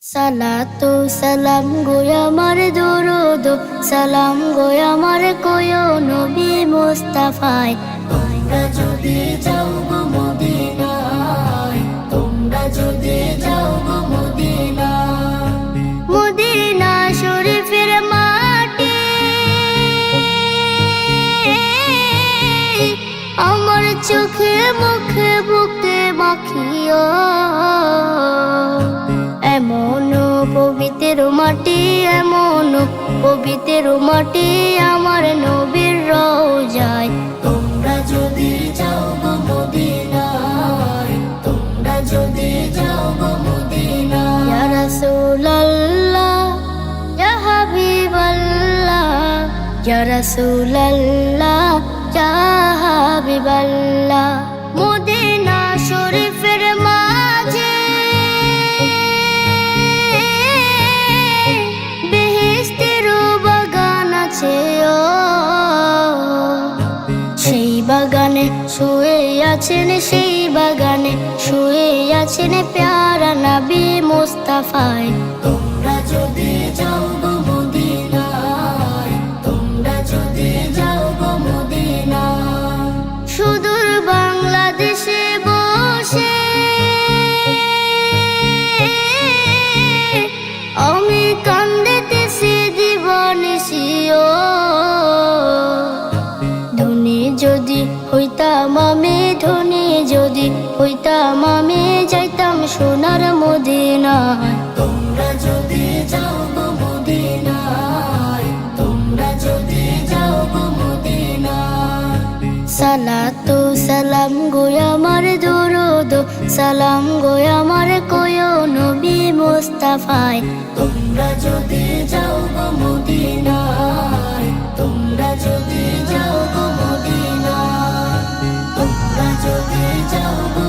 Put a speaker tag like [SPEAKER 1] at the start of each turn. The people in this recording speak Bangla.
[SPEAKER 1] সালাতু সালাম গো আমার দরুদ সালাম গো আমার কোয় নবী মুস্তাফায়। তোমরা যদি যাও গো মদিনায়, তোমরা যদি যাও গো মদিনায়, মদিনা শরীফের মাটি আমার চোখে মুখে বুকে মাখিও। এমন পবিত্র মাটি, এমন পবিত্র মাটি আমার নবীর রওজায়। তোমরা যদি যাও গো মদিনায়, তোমরা যদি যাও গো মদিনায়। ইয়া রাসূলুল্লাহ ইয়া হাবিবাল্লাহ, ইয়া রাসূলুল্লাহ ইয়া হাবিবাল্লাহ। মদিনা শরীফের মাঝে সেই বাগানে শুয়ে আছেন, সেই বাগানে শুয়ে আছেন প্যারা নবী মুস্তাফায়। তোমরা যদি যাও গো মদিনায়, তোমরা যদি যাও গো মদিনায়। সুদূর বাংলাদেশে বসে আমি কান্দিতেছি দিবানিশিও। যদি হইতাম আমি ধনী, যদি হইতাম আমি যাইতাম সোনার মদিনায়। তোমরা যদি যাও গো মদিনায়, তোমরা যদি যাও গো মদিনায়। সালাতু সালাম গো আমার দরুদ সালাম গো আমার কোয় নবী মুস্তাফায়। তোমরা যদি যাও গো মদিনায়, তোমরা যদি যাও গো মদিনায়, তোমরা যদি যাও গো